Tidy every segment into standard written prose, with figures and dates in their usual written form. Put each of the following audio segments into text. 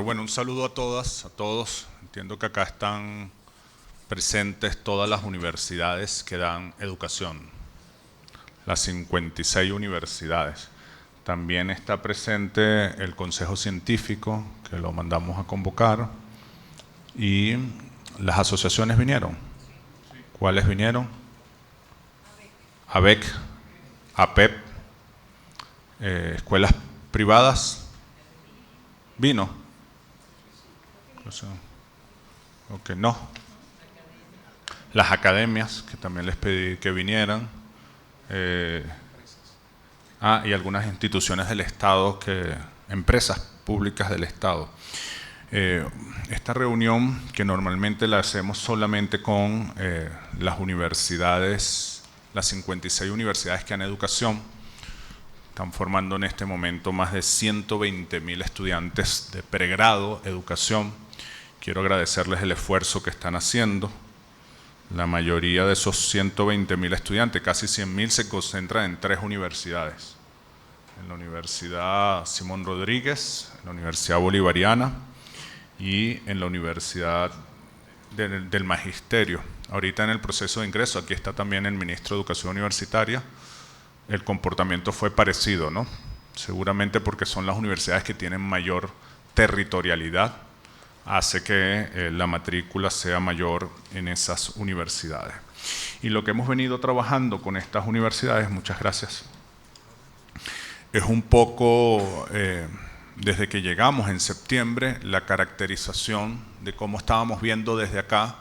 Bueno, un saludo a todas, a todos. Entiendo que acá están presentes todas las universidades que dan educación, las 56 universidades. También está presente el Consejo Científico, que lo mandamos a convocar, y las asociaciones vinieron. ¿Cuáles vinieron? ABEC, APEP, escuelas privadas. ¿Vino? Ok, no. Las academias, que también les pedí que vinieran. Y algunas instituciones del Estado, empresas públicas del Estado. Esta reunión, que normalmente la hacemos solamente con las universidades, las 56 universidades que dan educación, están formando en este momento más de 120.000 estudiantes de pregrado, educación. Quiero agradecerles el esfuerzo que están haciendo. La mayoría de esos 120.000 estudiantes, casi 100.000, se concentran en 3 universidades. En la Universidad Simón Rodríguez, en la Universidad Bolivariana y en la Universidad del Magisterio. Ahorita en el proceso de ingreso, aquí está también el ministro de Educación Universitaria, el comportamiento fue parecido, ¿no? Seguramente porque son las universidades que tienen mayor territorialidad, hace que la matrícula sea mayor en esas universidades. Y lo que hemos venido trabajando con estas universidades, muchas gracias, es un poco, desde que llegamos en septiembre, la caracterización de cómo estábamos viendo desde acá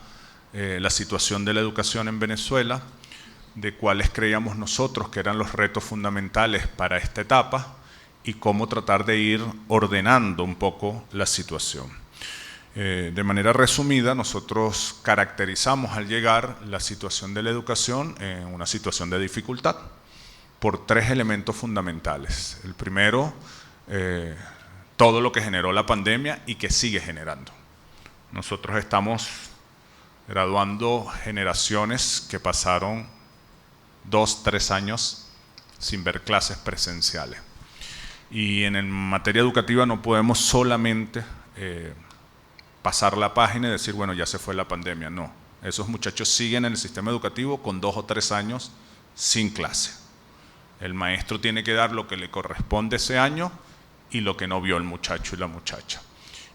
la situación de la educación en Venezuela, de cuáles creíamos nosotros que eran los retos fundamentales para esta etapa y cómo tratar de ir ordenando un poco la situación. De manera resumida, nosotros caracterizamos al llegar la situación de la educación en una situación de dificultad por 3 elementos fundamentales. El primero, todo lo que generó la pandemia y que sigue generando. Nosotros estamos graduando generaciones que pasaron 2, 3 años sin ver clases presenciales. Y en materia educativa no podemos solamente pasar la página y decir, bueno, ya se fue la pandemia. No, esos muchachos siguen en el sistema educativo con 2 o 3 años sin clase. El maestro tiene que dar lo que le corresponde ese año y lo que no vio el muchacho y la muchacha.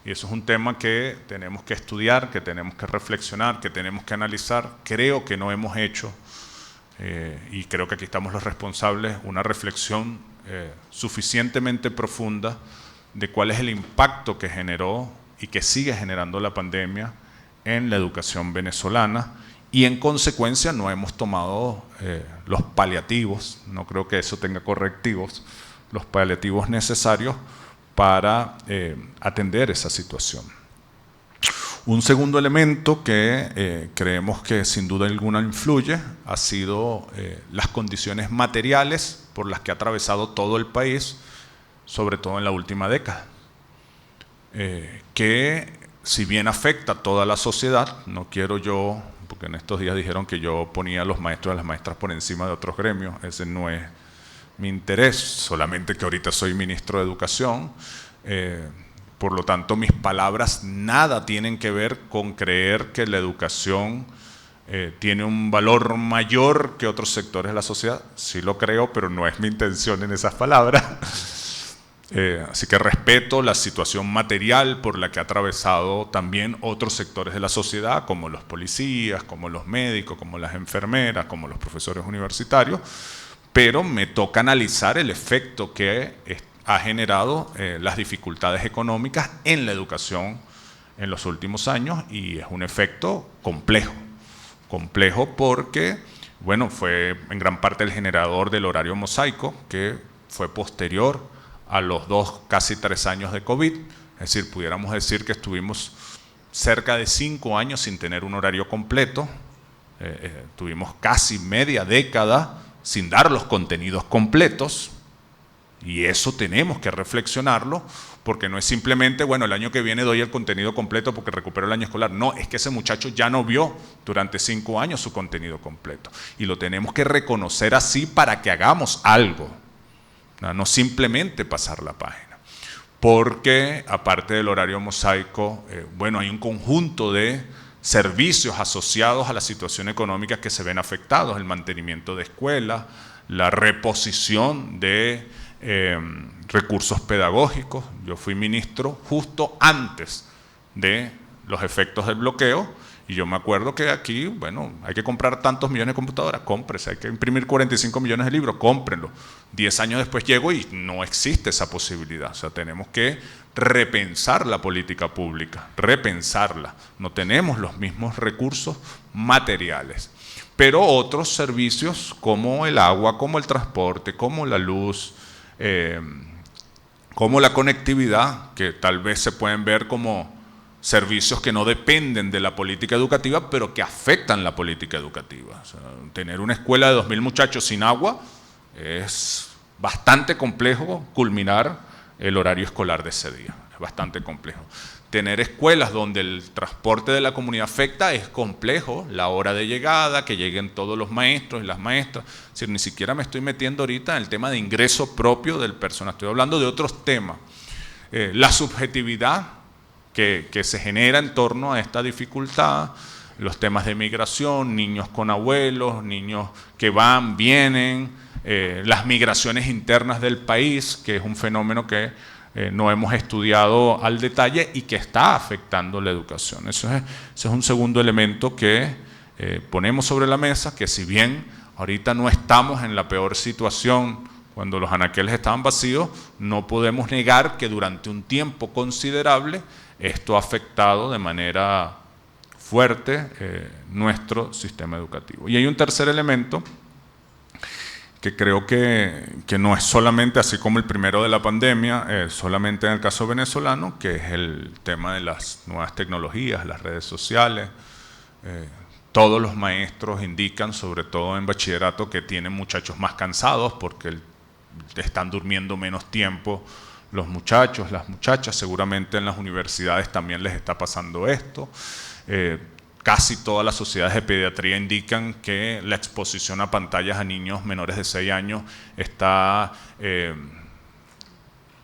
Y eso es un tema que tenemos que estudiar, que tenemos que reflexionar, que tenemos que analizar. Creo que no hemos hecho, y creo que aquí estamos los responsables, una reflexión suficientemente profunda de cuál es el impacto que generó y que sigue generando la pandemia en la educación venezolana, y en consecuencia no hemos tomado los paliativos, no creo que eso tenga correctivos, los paliativos necesarios para atender esa situación. Un segundo elemento que creemos que sin duda alguna influye ha sido las condiciones materiales por las que ha atravesado todo el país, sobre todo en la última década, que si bien afecta a toda la sociedad, no quiero yo, porque en estos días dijeron que yo ponía a los maestros y a las maestras por encima de otros gremios, ese no es mi interés, solamente que ahorita soy ministro de Educación, por lo tanto mis palabras nada tienen que ver con creer que la educación tiene un valor mayor que otros sectores de la sociedad. Sí lo creo, pero no es mi intención en esas palabras. Así que respeto la situación material por la que ha atravesado también otros sectores de la sociedad, como los policías, como los médicos, como las enfermeras, como los profesores universitarios, pero me toca analizar el efecto que ha generado las dificultades económicas en la educación en los últimos años, y es un efecto complejo porque, bueno, fue en gran parte el generador del horario mosaico, que fue posterior a los 2, casi 3 años de COVID, es decir, pudiéramos decir que estuvimos cerca de 5 años sin tener un horario completo, tuvimos casi media década sin dar los contenidos completos, y eso tenemos que reflexionarlo, porque no es simplemente, bueno, el año que viene doy el contenido completo porque recupero el año escolar. No, es que ese muchacho ya no vio durante 5 años su contenido completo, y lo tenemos que reconocer así para que hagamos algo, no simplemente pasar la página. porque aparte del horario mosaico, bueno, hay un conjunto de servicios asociados a la situación económica que se ven afectados, el mantenimiento de escuelas, la reposición de recursos pedagógicos. Yo fui ministro justo antes de los efectos del bloqueo y yo me acuerdo que aquí, bueno, hay que comprar tantos millones de computadoras, cómprese, hay que imprimir 45 millones de libros, cómprenlo. 10 años después llego y no existe esa posibilidad, o sea, tenemos que repensar la política pública, repensarla. No tenemos los mismos recursos materiales, pero otros servicios como el agua, como el transporte, como la luz, como la conectividad, que tal vez se pueden ver como servicios que no dependen de la política educativa, pero que afectan la política educativa. O sea, tener una escuela de 2.000 muchachos sin agua es bastante complejo culminar el horario escolar de ese día, es bastante complejo. Tener escuelas donde el transporte de la comunidad afecta es complejo, la hora de llegada, que lleguen todos los maestros y las maestras. Es decir, ni siquiera me estoy metiendo ahorita en el tema de ingreso propio del personal, estoy hablando de otros temas. La subjetividad que se genera en torno a esta dificultad, los temas de migración, niños con abuelos, niños que van, vienen, las migraciones internas del país, que es un fenómeno que no hemos estudiado al detalle y que está afectando la educación. Ese es un segundo elemento que ponemos sobre la mesa, que si bien ahorita no estamos en la peor situación cuando los anaqueles estaban vacíos, no podemos negar que durante un tiempo considerable esto ha afectado de manera fuerte nuestro sistema educativo. Y hay un tercer elemento que creo que no es solamente, así como el primero de la pandemia, solamente en el caso venezolano, que es el tema de las nuevas tecnologías, las redes sociales. Todos los maestros indican, sobre todo en bachillerato, que tienen muchachos más cansados porque están durmiendo menos tiempo los muchachos, las muchachas. Seguramente en las universidades también les está pasando esto. Casi todas las sociedades de pediatría indican que la exposición a pantallas a niños menores de 6 años está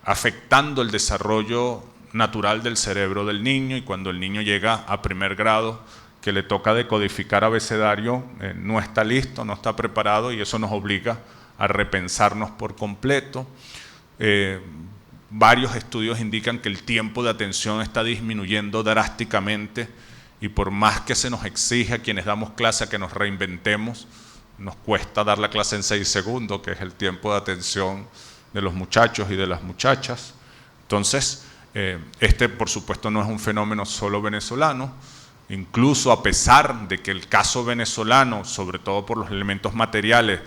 afectando el desarrollo natural del cerebro del niño, y cuando el niño llega a primer grado, que le toca decodificar abecedario, no está listo, no está preparado, y eso nos obliga a repensarnos por completo. Varios estudios indican que el tiempo de atención está disminuyendo drásticamente, y por más que se nos exige a quienes damos clase a que nos reinventemos, nos cuesta dar la clase en 6 segundos, que es el tiempo de atención de los muchachos y de las muchachas. Entonces, por supuesto no es un fenómeno solo venezolano, incluso a pesar de que el caso venezolano, sobre todo por los elementos materiales,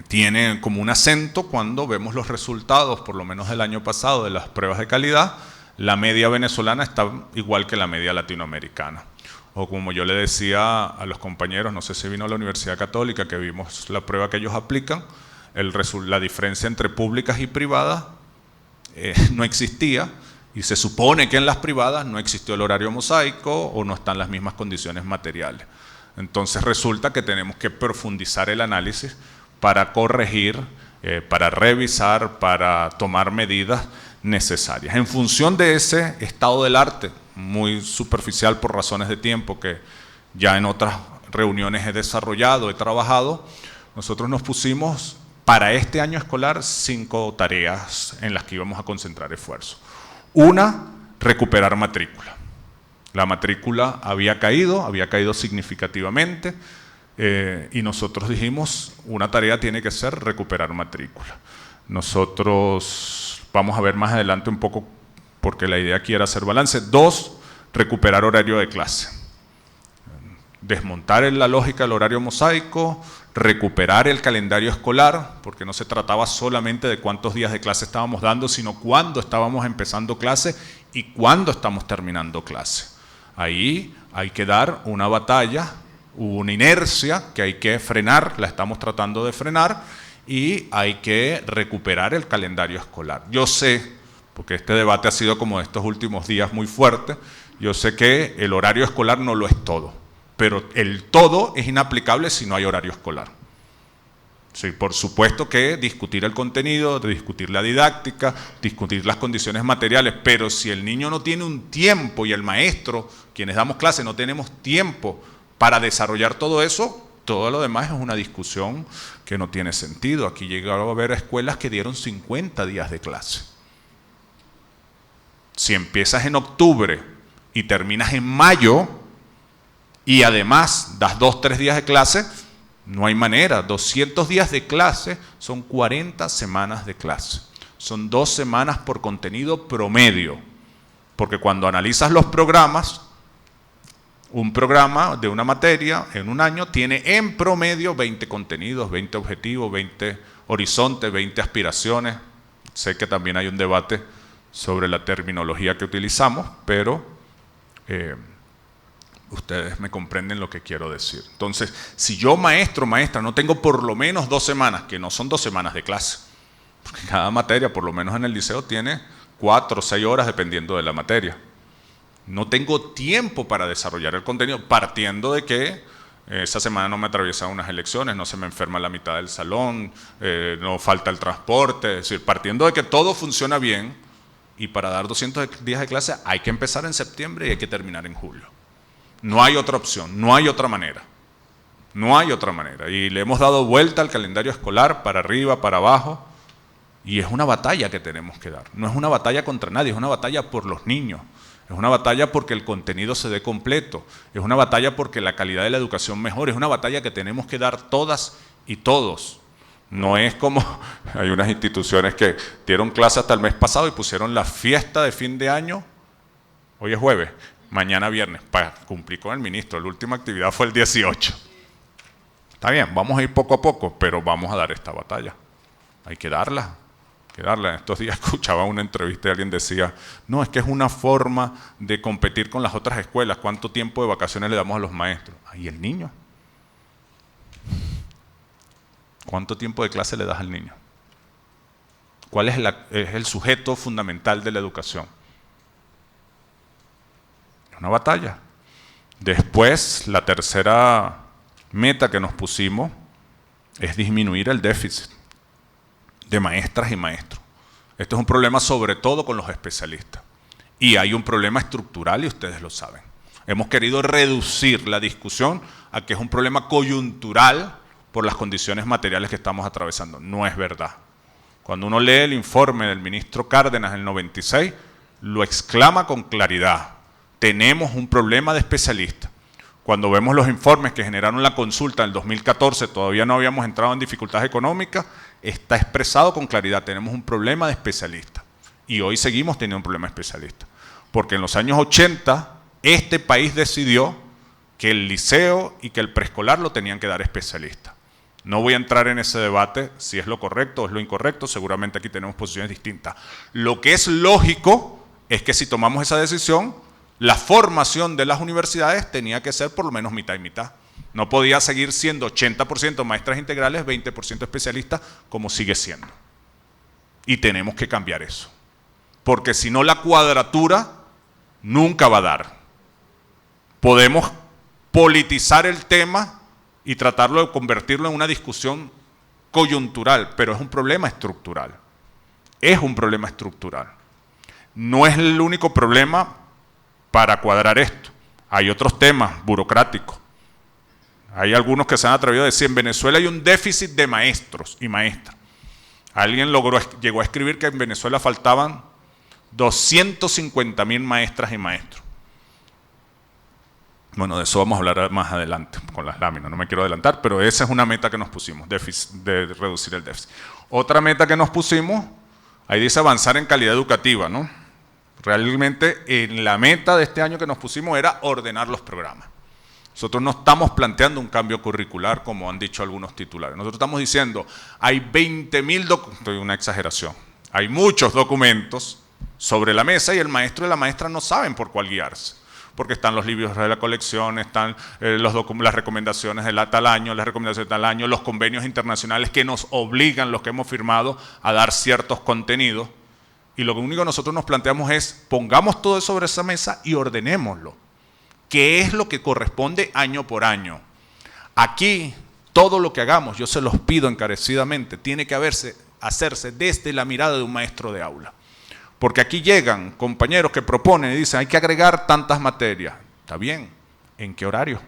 tiene como un acento. Cuando vemos los resultados, por lo menos del año pasado, de las pruebas de calidad, la media venezolana está igual que la media latinoamericana. O como yo le decía a los compañeros, no sé si vino a la Universidad Católica, que vimos la prueba que ellos aplican, la diferencia entre públicas y privadas no existía, y se supone que en las privadas no existió el horario mosaico o no están las mismas condiciones materiales. Entonces resulta que tenemos que profundizar el análisis para corregir, para revisar, para tomar medidas necesarias. En función de ese estado del arte, muy superficial por razones de tiempo, que ya en otras reuniones he desarrollado, he trabajado, nosotros nos pusimos para este año escolar 5 tareas en las que íbamos a concentrar esfuerzo. Una, recuperar matrícula. La matrícula había caído significativamente, y nosotros dijimos, una tarea tiene que ser recuperar matrícula. Nosotros vamos a ver más adelante un poco, porque la idea aquí era hacer balance. 2, recuperar horario de clase. Desmontar la lógica del horario mosaico, recuperar el calendario escolar, porque no se trataba solamente de cuántos días de clase estábamos dando, sino cuándo estábamos empezando clase y cuándo estamos terminando clase. Ahí hay que dar una batalla, una inercia que hay que frenar, la estamos tratando de frenar, y hay que recuperar el calendario escolar. Yo sé, porque este debate ha sido como estos últimos días muy fuerte, yo sé que el horario escolar no lo es todo, pero el todo es inaplicable si no hay horario escolar. Sí, por supuesto que discutir el contenido, discutir la didáctica, discutir las condiciones materiales, pero si el niño no tiene un tiempo y el maestro, quienes damos clase, no tenemos tiempo para desarrollar todo eso, todo lo demás es una discusión que no tiene sentido. Aquí llegaron a haber escuelas que dieron 50 días de clase. Si empiezas en octubre y terminas en mayo y además das 2 o 3 días de clase, no hay manera. 200 días de clase son 40 semanas de clase. Son 2 semanas por contenido promedio. Porque cuando analizas los programas, un programa de una materia en un año tiene en promedio 20 contenidos, 20 objetivos, 20 horizontes, 20 aspiraciones. Sé que también hay un debate sobre la terminología que utilizamos, pero ustedes me comprenden lo que quiero decir. Entonces, si yo maestro, maestra, no tengo por lo menos 2 semanas, que no son 2 semanas de clase, porque cada materia, por lo menos en el liceo, tiene 4 o 6 horas dependiendo de la materia. No tengo tiempo para desarrollar el contenido, partiendo de que esa semana no me atraviesan unas elecciones, no se me enferma la mitad del salón, no falta el transporte, es decir, partiendo de que todo funciona bien, y para dar 200 días de clase hay que empezar en septiembre y hay que terminar en julio. No hay otra opción, no hay otra manera. No hay otra manera. Y le hemos dado vuelta al calendario escolar, para arriba, para abajo, y es una batalla que tenemos que dar. No es una batalla contra nadie, es una batalla por los niños. Es una batalla porque el contenido se dé completo. Es una batalla porque la calidad de la educación mejore. Es una batalla que tenemos que dar todas y todos. No es como, hay unas instituciones que dieron clase hasta el mes pasado y pusieron la fiesta de fin de año. Hoy es jueves, mañana viernes, para cumplir con el ministro. La última actividad fue el 18. Está bien, vamos a ir poco a poco, pero vamos a dar esta batalla. Hay que darla. En estos días escuchaba una entrevista y alguien decía, no, es que es una forma de competir con las otras escuelas. ¿Cuánto tiempo de vacaciones le damos a los maestros? ¿Y el niño? ¿Cuánto tiempo de clase le das al niño? ¿Cuál es el sujeto fundamental de la educación? Una batalla. Después, la tercera meta que nos pusimos es disminuir el déficit de maestras y maestros. Esto es un problema sobre todo con los especialistas. Y hay un problema estructural y ustedes lo saben. Hemos querido reducir la discusión a que es un problema coyuntural por las condiciones materiales que estamos atravesando. No es verdad. Cuando uno lee el informe del ministro Cárdenas en el 96, lo exclama con claridad. Tenemos un problema de especialistas. Cuando vemos los informes que generaron la consulta en el 2014, todavía no habíamos entrado en dificultades económicas, está expresado con claridad, tenemos un problema de especialistas. Y hoy seguimos teniendo un problema de especialistas. Porque en los años 80, este país decidió que el liceo y que el preescolar lo tenían que dar especialistas. No voy a entrar en ese debate si es lo correcto o es lo incorrecto, seguramente aquí tenemos posiciones distintas. Lo que es lógico es que si tomamos esa decisión, la formación de las universidades tenía que ser por lo menos mitad y mitad. No podía seguir siendo 80% maestras integrales, 20% especialistas, como sigue siendo. Y tenemos que cambiar eso. Porque si no, la cuadratura nunca va a dar. Podemos politizar el tema y tratarlo de convertirlo en una discusión coyuntural, pero es un problema estructural. Es un problema estructural. No es el único problema para cuadrar esto. Hay otros temas burocráticos. Hay algunos que se han atrevido a decir, en Venezuela hay un déficit de maestros y maestras. Alguien llegó a escribir que en Venezuela faltaban 250.000 maestras y maestros. Bueno, de eso vamos a hablar más adelante con las láminas, no me quiero adelantar, pero esa es una meta que nos pusimos, de reducir el déficit. Otra meta que nos pusimos, ahí dice avanzar en calidad educativa, ¿no? Realmente en la meta de este año que nos pusimos era ordenar los programas. Nosotros no estamos planteando un cambio curricular como han dicho algunos titulares. Nosotros estamos diciendo, hay 20.000 documentos, una exageración, hay muchos documentos sobre la mesa y el maestro y la maestra no saben por cuál guiarse. Porque están los libros de la colección, están las recomendaciones de tal año, las recomendaciones de tal año, los convenios internacionales que nos obligan, los que hemos firmado, a dar ciertos contenidos. Y lo único que nosotros nos planteamos es, pongamos todo eso sobre esa mesa y ordenémoslo. ¿Qué es lo que corresponde año por año? Aquí Todo lo que hagamos, yo se los pido encarecidamente, tiene que hacerse desde la mirada de un maestro de aula. Porque aquí llegan compañeros que proponen y dicen, hay que agregar tantas materias. Está bien, ¿en qué horario?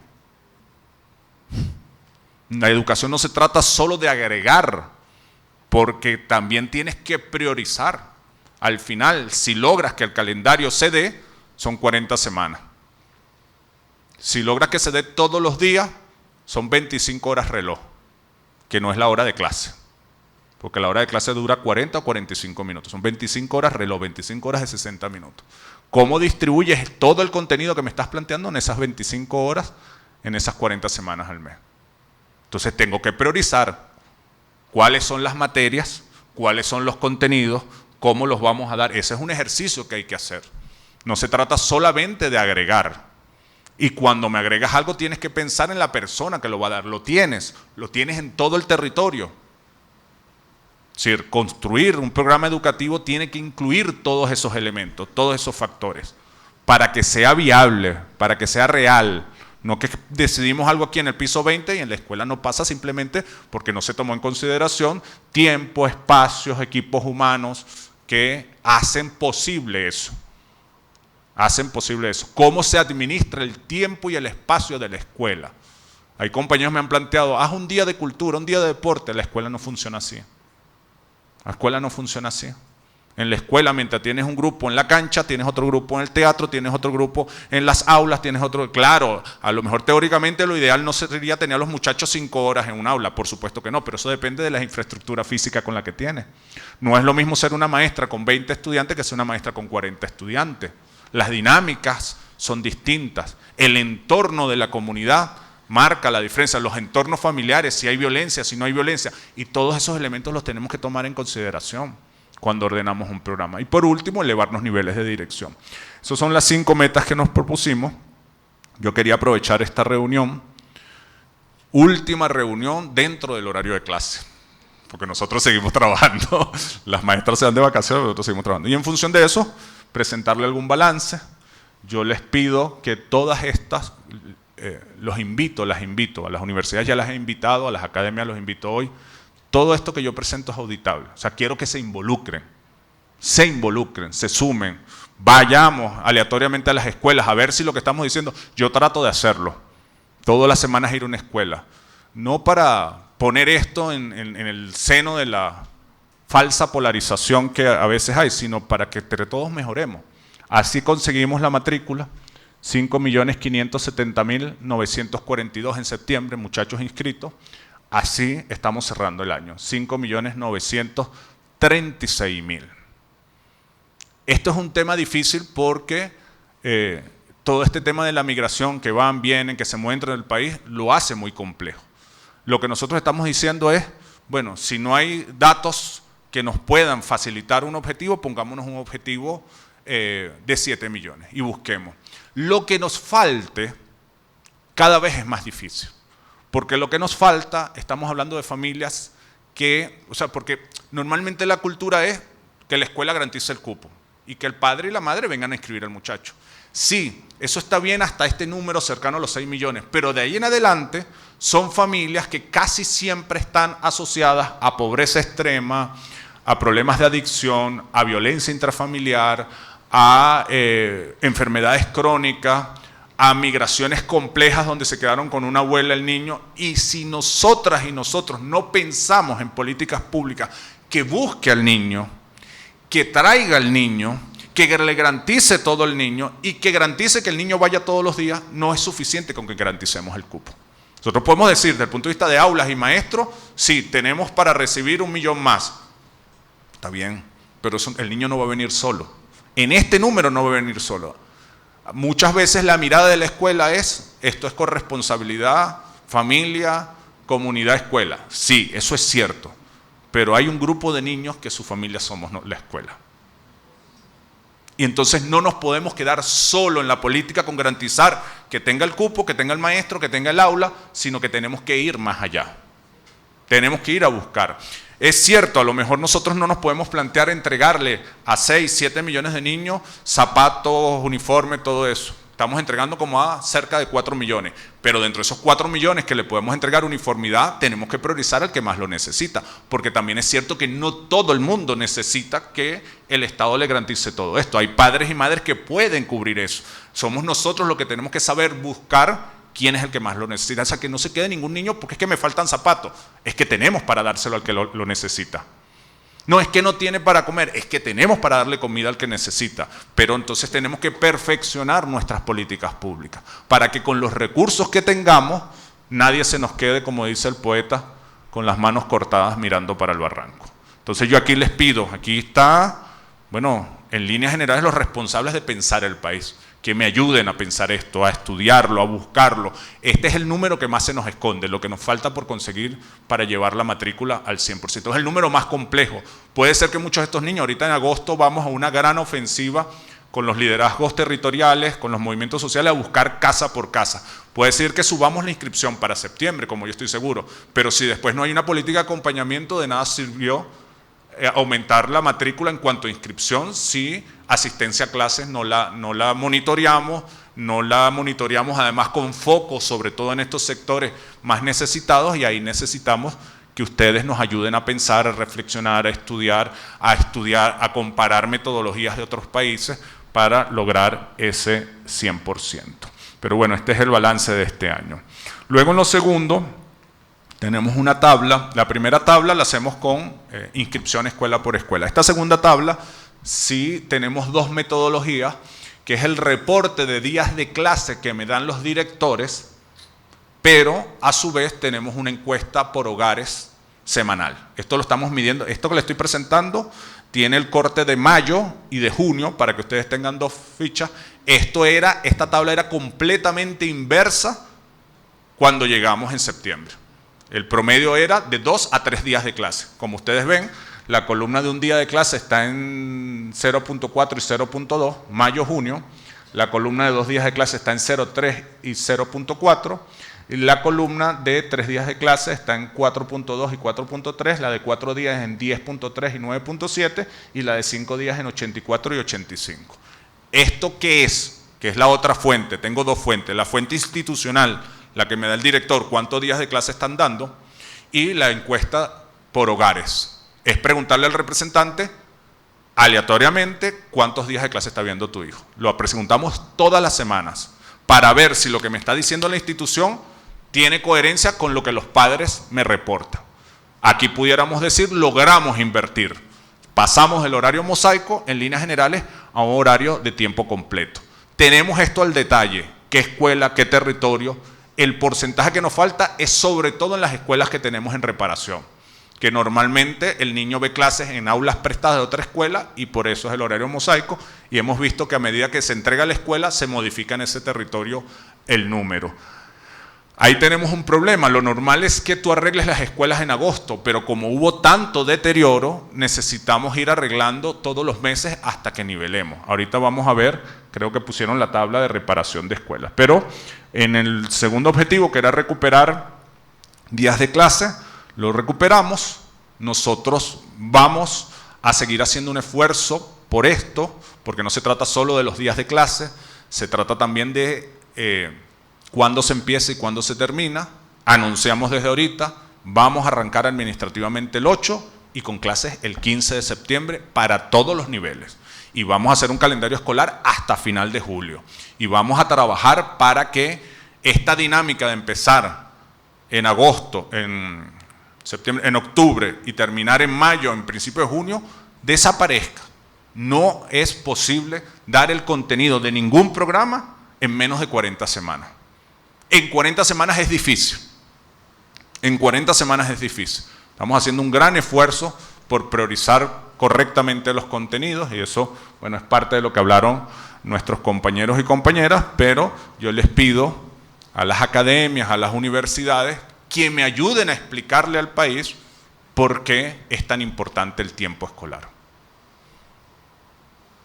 La educación no se trata solo de agregar, porque también tienes que priorizar. Al final, si logras que el calendario se dé, son 40 semanas. Si logras que se dé todos los días, son 25 horas reloj, que no es la hora de clase. Porque la hora de clase dura 40 o 45 minutos. Son 25 horas reloj, 25 horas de 60 minutos. ¿Cómo distribuyes todo el contenido que me estás planteando en esas 25 horas, en esas 40 semanas al mes? Entonces tengo que priorizar cuáles son las materias, cuáles son los contenidos, cómo los vamos a dar. Ese es un ejercicio que hay que hacer. No se trata solamente de agregar. Y cuando me agregas algo tienes que pensar en la persona que lo va a dar. Lo tienes en todo el territorio. Es decir, construir un programa educativo tiene que incluir todos esos elementos, todos esos factores, para que sea viable, para que sea real. No que decidimos algo aquí en el piso 20 y en la escuela no pasa simplemente porque no se tomó en consideración tiempo, espacios, equipos humanos que hacen posible eso. Hacen posible eso. ¿Cómo se administra el tiempo y el espacio de la escuela? Hay compañeros que me han planteado, haz un día de cultura, un día de deporte. La escuela no funciona así. La escuela no funciona así. En la escuela, mientras tienes un grupo en la cancha, tienes otro grupo en el teatro, tienes otro grupo en las aulas, tienes otro... Claro, a lo mejor teóricamente lo ideal no sería tener a los muchachos 5 horas en un aula, por supuesto que no, pero eso depende de la infraestructura física con la que tienes. No es lo mismo ser una maestra con 20 estudiantes que ser una maestra con 40 estudiantes. Las dinámicas son distintas. El entorno de la comunidad marca la diferencia. Los entornos familiares, si hay violencia, si no hay violencia. Y todos esos elementos los tenemos que tomar en consideración cuando ordenamos un programa. Y por último, elevar los niveles de dirección. Esas son las 5 metas que nos propusimos. Yo quería aprovechar esta reunión, última reunión dentro del horario de clase. Porque nosotros seguimos trabajando. Las maestras se van de vacaciones, pero nosotros seguimos trabajando. Y en función de eso, presentarle algún balance. Yo les pido que todas estas, las invito, a las universidades ya las he invitado, a las academias los invito hoy. Todo esto que yo presento es auditable. O sea, quiero que se involucren, se sumen. Vayamos aleatoriamente a las escuelas a ver si lo que estamos diciendo, yo trato de hacerlo. Todas las semanas ir a una escuela. No para poner esto en el seno de la falsa polarización que a veces hay, sino para que entre todos mejoremos. Así conseguimos la matrícula, 5.570.942 en septiembre, muchachos inscritos. Así estamos cerrando el año, 5.936.000. Esto es un tema difícil porque todo este tema de la migración, que van, vienen, que se mueven dentro del país, lo hace muy complejo. Lo que nosotros estamos diciendo es, bueno, si no hay datos que nos puedan facilitar un objetivo, pongámonos un objetivo de 7 millones y busquemos. Lo que nos falte cada vez es más difícil. Porque lo que nos falta, estamos hablando de familias que, o sea, porque normalmente la cultura es que la escuela garantice el cupo y que el padre y la madre vengan a inscribir al muchacho. Sí, eso está bien hasta este número cercano a los 6 millones, pero de ahí en adelante son familias que casi siempre están asociadas a pobreza extrema, a problemas de adicción, a violencia intrafamiliar, a enfermedades crónicas, a migraciones complejas donde se quedaron con una abuela el niño. Y si nosotras y nosotros no pensamos en políticas públicas que busque al niño, que traiga al niño, que le garantice todo al niño y que garantice que el niño vaya todos los días, no es suficiente con que garanticemos el cupo. Nosotros podemos decir, desde el punto de vista de aulas y maestros, sí, tenemos para recibir 1 millón más. Está bien, pero el niño no va a venir solo. En este número no va a venir solo. Muchas veces la mirada de la escuela es, esto es corresponsabilidad, familia, comunidad, escuela. Sí, eso es cierto, pero hay un grupo de niños que su familia somos la escuela. Y entonces no nos podemos quedar solo en la política con garantizar que tenga el cupo, que tenga el maestro, que tenga el aula, sino que tenemos que ir más allá. Tenemos que ir a buscar. Es cierto, a lo mejor nosotros no nos podemos plantear entregarle a 6, 7 millones de niños zapatos, uniformes, todo eso. estamos entregando como a cerca de 4 millones, pero dentro de esos 4 millones que le podemos entregar uniformidad, tenemos que priorizar al que más lo necesita, porque también es cierto que no todo el mundo necesita que el Estado le garantice todo esto. Hay padres y madres que pueden cubrir eso. Somos nosotros los que tenemos que saber buscar quién es el que más lo necesita. O sea, que no se quede ningún niño porque es que me faltan zapatos. Es que tenemos para dárselo al que lo necesita. No es que no tiene para comer, es que tenemos para darle comida al que necesita. Pero entonces tenemos que perfeccionar nuestras políticas públicas para que con los recursos que tengamos nadie se nos quede, como dice el poeta, con las manos cortadas mirando para el barranco. Entonces yo aquí les pido, aquí está, bueno, en líneas generales los responsables de pensar el país, que me ayuden a pensar esto, a estudiarlo, a buscarlo. Este es el número que más se nos esconde, lo que nos falta por conseguir para llevar la matrícula al 100%. Es el número más complejo. Puede ser que muchos de estos niños, ahorita en agosto vamos a una gran ofensiva con los liderazgos territoriales, con los movimientos sociales, a buscar casa por casa. Puede ser que subamos la inscripción para septiembre, como yo estoy seguro, pero si después no hay una política de acompañamiento, de nada sirvió aumentar la matrícula en cuanto a inscripción si asistencia a clases no la monitoreamos, además con foco sobre todo en estos sectores más necesitados, y ahí necesitamos que ustedes nos ayuden a pensar, a reflexionar, a estudiar, a comparar metodologías de otros países para lograr ese 100%. Pero bueno, este es el balance de este año. Luego en lo segundo, tenemos una tabla. La primera tabla la hacemos con inscripción escuela por escuela. Esta segunda tabla sí tenemos dos metodologías, que es el reporte de días de clase que me dan los directores, pero a su vez tenemos una encuesta por hogares semanal. Esto lo estamos midiendo, esto que le estoy presentando tiene el corte de mayo y de junio, para que ustedes tengan dos fichas. Esta tabla era completamente inversa cuando llegamos en septiembre. El promedio era de 2 a 3 días de clase. Como ustedes ven, la columna de un día de clase está en 0.4 y 0.2, mayo-junio. La columna de 2 días de clase está en 0.3 y 0.4. Y la columna de 3 días de clase está en 4.2 y 4.3. La de 4 días en 10.3 y 9.7. Y la de 5 días en 84 y 85. ¿Esto qué es? Que es la otra fuente. Tengo dos fuentes. La fuente institucional, la que me da el director, cuántos días de clase están dando, y la encuesta por hogares. Es preguntarle al representante aleatoriamente cuántos días de clase está viendo tu hijo. Lo preguntamos todas las semanas para ver si lo que me está diciendo la institución tiene coherencia con lo que los padres me reportan. Aquí pudiéramos decir, logramos invertir. Pasamos del horario mosaico, en líneas generales, a un horario de tiempo completo. Tenemos esto al detalle, qué escuela, qué territorio. El porcentaje que nos falta es sobre todo en las escuelas que tenemos en reparación, que normalmente el niño ve clases en aulas prestadas de otra escuela y por eso es el horario mosaico, y hemos visto que a medida que se entrega la escuela se modifica en ese territorio el número. Ahí tenemos un problema. Lo normal es que tú arregles las escuelas en agosto, pero como hubo tanto deterioro, necesitamos ir arreglando todos los meses hasta que nivelemos. Ahorita vamos a ver, creo que pusieron la tabla de reparación de escuelas. Pero en el segundo objetivo, que era recuperar días de clase, lo recuperamos. Nosotros vamos a seguir haciendo un esfuerzo por esto, porque no se trata solo de los días de clase, se trata también de cuándo se empieza y cuándo se termina. Anunciamos desde ahorita, vamos a arrancar administrativamente el 8 y con clases el 15 de septiembre para todos los niveles. Y vamos a hacer un calendario escolar hasta final de julio. Y vamos a trabajar para que esta dinámica de empezar en agosto, en septiembre, en octubre y terminar en mayo, en principio de junio, desaparezca. No es posible dar el contenido de ningún programa en menos de 40 semanas. En 40 semanas es difícil. En 40 semanas es difícil. Estamos haciendo un gran esfuerzo por priorizar correctamente los contenidos y eso, bueno, es parte de lo que hablaron nuestros compañeros y compañeras, pero yo les pido a las academias, a las universidades, que me ayuden a explicarle al país por qué es tan importante el tiempo escolar.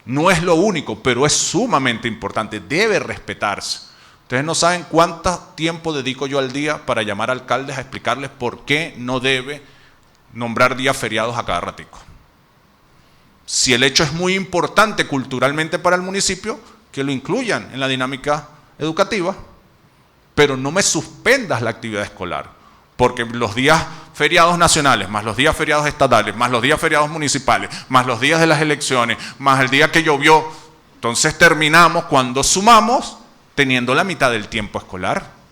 No es lo único, pero es sumamente importante, debe respetarse. Ustedes no saben cuánto tiempo dedico yo al día para llamar a alcaldes a explicarles por qué no debe nombrar días feriados a cada ratico. Si el hecho es muy importante culturalmente para el municipio, que lo incluyan en la dinámica educativa, pero no me suspendas la actividad escolar, porque los días feriados nacionales, más los días feriados estatales, más los días feriados municipales, más los días de las elecciones, más el día que llovió, entonces terminamos cuando sumamos teniendo la mitad del tiempo escolar.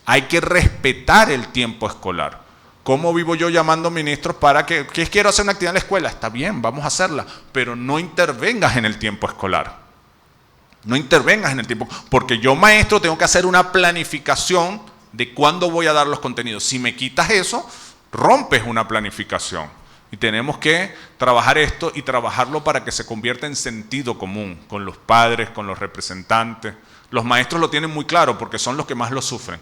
Hay que respetar el tiempo escolar. ¿Cómo vivo yo llamando ministros para que quiero hacer una actividad en la escuela? Está bien, vamos a hacerla, pero no intervengas en el tiempo escolar. No intervengas en el tiempo, porque yo, maestro, tengo que hacer una planificación de cuándo voy a dar los contenidos. Si me quitas eso, rompes una planificación. Y tenemos que trabajar esto y trabajarlo para que se convierta en sentido común con los padres, con los representantes. Los maestros lo tienen muy claro porque son los que más lo sufren.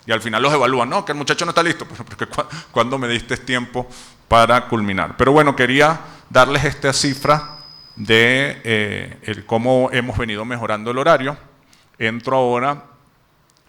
Y al final los evalúan, no, que el muchacho no está listo, porque ¿cuándo me diste tiempo para culminar? Pero bueno, quería darles esta cifra de cómo hemos venido mejorando el horario. Entro ahora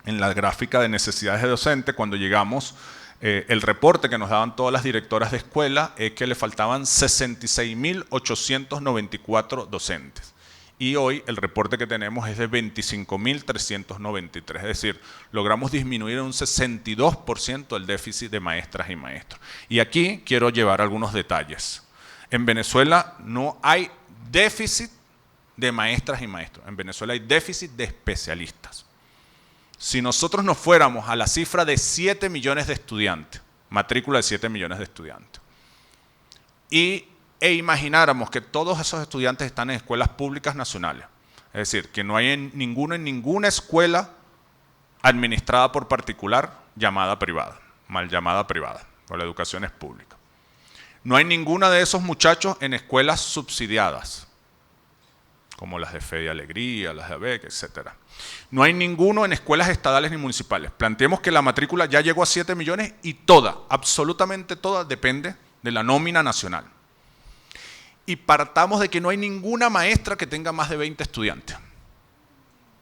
en la gráfica de necesidades de docente. Cuando llegamos, el reporte que nos daban todas las directoras de escuela es que le faltaban 66.894 docentes. Y hoy el reporte que tenemos es de 25.393, es decir, logramos disminuir en un 62% el déficit de maestras y maestros. Y aquí quiero llevar algunos detalles. En Venezuela no hay déficit de maestras y maestros, en Venezuela hay déficit de especialistas. Si nosotros nos fuéramos a la cifra de 7 millones de estudiantes, matrícula de 7 millones de estudiantes, e imagináramos que todos esos estudiantes están en escuelas públicas nacionales, es decir, que no hay ninguno en ninguna escuela administrada por particular llamada privada, mal llamada privada, porque la educación es pública. No hay ninguna de esos muchachos en escuelas subsidiadas, como las de Fe y Alegría, las de ABEC, etc. No hay ninguno en escuelas estatales ni municipales. Planteemos que la matrícula ya llegó a 7 millones y toda, absolutamente toda, depende de la nómina nacional. Y partamos de que no hay ninguna maestra que tenga más de 20 estudiantes.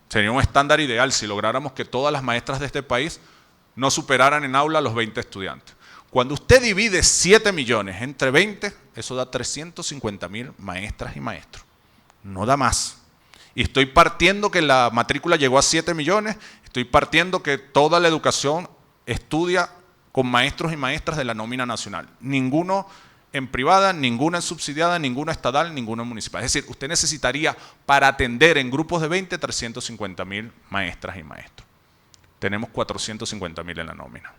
Sería un estándar ideal si lográramos que todas las maestras de este país no superaran en aula los 20 estudiantes. Cuando usted divide 7 millones entre 20, eso da 350.000 maestras y maestros. No da más. Y estoy partiendo que la matrícula llegó a 7 millones, estoy partiendo que toda la educación estudia con maestros y maestras de la nómina nacional. Ninguno en privada, ninguna en subsidiada, ninguna estatal, ninguna municipal. Es decir, usted necesitaría para atender en grupos de 20, 350.000 maestras y maestros. Tenemos 450.000 en la nómina.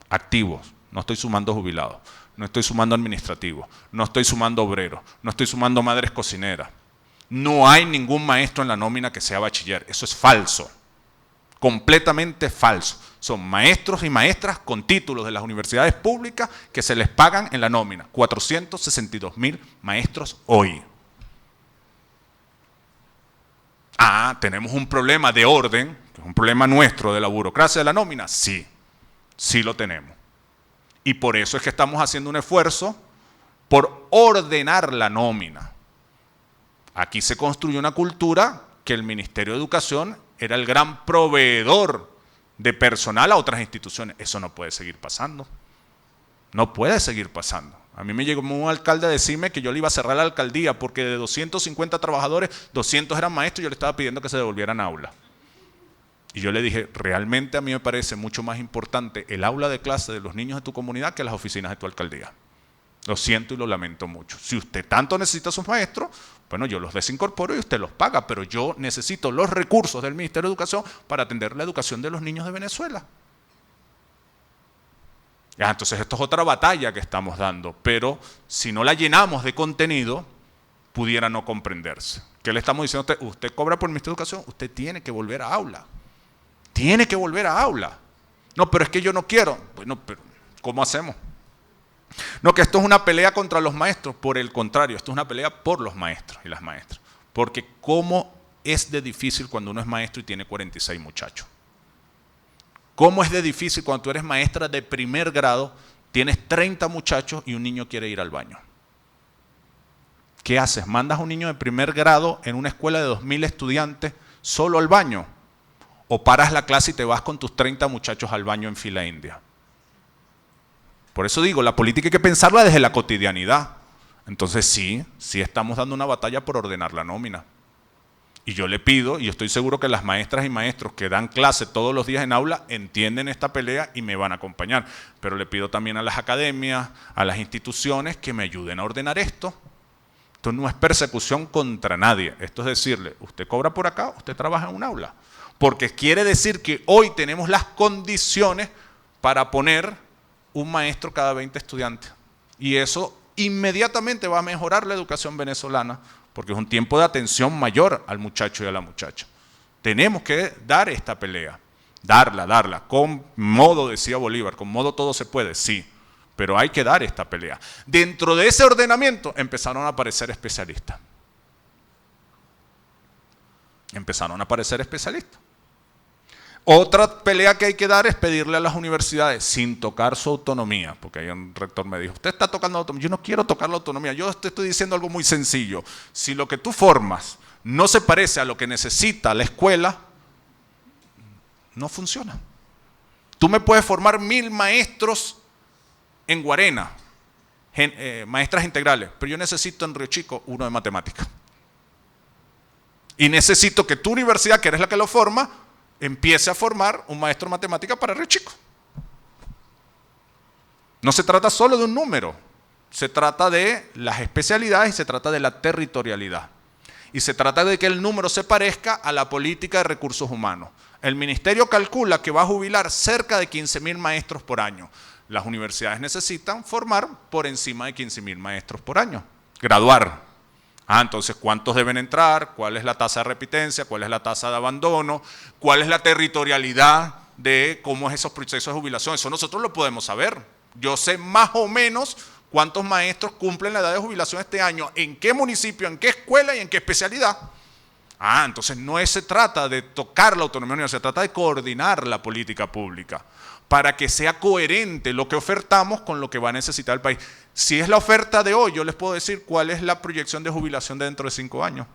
Activos, no estoy sumando jubilados, no estoy sumando administrativos, no estoy sumando obreros, no estoy sumando madres cocineras. No hay ningún maestro en la nómina que sea bachiller. Eso es falso, completamente falso. Son maestros y maestras con títulos de las universidades públicas que se les pagan en la nómina. 462.000 maestros hoy. ¿Tenemos un problema de orden, que es un problema nuestro de la burocracia de la nómina? Sí, sí lo tenemos. Y por eso es que estamos haciendo un esfuerzo por ordenar la nómina. Aquí se construyó una cultura que el Ministerio de Educación era el gran proveedor de personal a otras instituciones. Eso no puede seguir pasando. No puede seguir pasando. A mí me llegó un alcalde a decirme que yo le iba a cerrar la alcaldía porque de 250 trabajadores, 200 eran maestros y yo le estaba pidiendo que se devolvieran aula. Y yo le dije, realmente a mí me parece mucho más importante el aula de clase de los niños de tu comunidad que las oficinas de tu alcaldía. Lo siento y lo lamento mucho. Si usted tanto necesita a sus maestros, bueno, yo los desincorporo y usted los paga, pero yo necesito los recursos del Ministerio de Educación para atender la educación de los niños de Venezuela. Ya, entonces esto es otra batalla que estamos dando, pero si no la llenamos de contenido, pudiera no comprenderse. ¿Qué le estamos diciendo a usted? Usted cobra por el Ministerio de Educación, usted tiene que volver a aula. Tiene que volver a aula. No, pero es que yo no quiero. Bueno, pero ¿cómo hacemos? No, que esto es una pelea contra los maestros. Por el contrario, esto es una pelea por los maestros y las maestras. Porque cómo es de difícil cuando uno es maestro y tiene 46 muchachos. ¿Cómo es de difícil cuando tú eres maestra de primer grado, tienes 30 muchachos y un niño quiere ir al baño? ¿Qué haces? ¿Mandas a un niño de primer grado en una escuela de 2.000 estudiantes solo al baño? ¿O paras la clase y te vas con tus 30 muchachos al baño en fila india? Por eso digo, la política hay que pensarla desde la cotidianidad. Entonces sí estamos dando una batalla por ordenar la nómina. Y yo le pido, y yo estoy seguro que las maestras y maestros que dan clase todos los días en aula entienden esta pelea y me van a acompañar. Pero le pido también a las academias, a las instituciones que me ayuden a ordenar esto. Esto no es persecución contra nadie. Esto es decirle, usted cobra por acá, usted trabaja en un aula. Porque quiere decir que hoy tenemos las condiciones para poner un maestro cada 20 estudiantes. Y eso inmediatamente va a mejorar la educación venezolana, porque es un tiempo de atención mayor al muchacho y a la muchacha. Tenemos que dar esta pelea, darla, con modo, decía Bolívar, con modo todo se puede, sí, pero hay que dar esta pelea. Dentro de ese ordenamiento empezaron a aparecer especialistas. Otra pelea que hay que dar es pedirle a las universidades, sin tocar su autonomía, porque ahí un rector me dijo, usted está tocando la autonomía. Yo no quiero tocar la autonomía, yo te estoy diciendo algo muy sencillo. Si lo que tú formas no se parece a lo que necesita la escuela, no funciona. Tú me puedes formar 1000 maestros en Guarena, maestras integrales, pero yo necesito en Río Chico uno de matemáticas. Y necesito que tu universidad, que eres la que lo forma, empiece a formar un maestro de matemática para Río Chico. No se trata solo de un número, se trata de las especialidades y se trata de la territorialidad. Y se trata de que el número se parezca a la política de recursos humanos. El ministerio calcula que va a jubilar cerca de 15.000 maestros por año. Las universidades necesitan formar por encima de 15.000 maestros por año, graduar. Entonces, ¿cuántos deben entrar? ¿Cuál es la tasa de repitencia? ¿Cuál es la tasa de abandono? ¿Cuál es la territorialidad de cómo es esos procesos de jubilación? Eso nosotros lo podemos saber. Yo sé más o menos cuántos maestros cumplen la edad de jubilación este año, en qué municipio, en qué escuela y en qué especialidad. Entonces no se trata de tocar la autonomía universitaria, se trata de coordinar la política pública para que sea coherente lo que ofertamos con lo que va a necesitar el país. Si es la oferta de hoy, yo les puedo decir cuál es la proyección de jubilación de dentro de 5 años.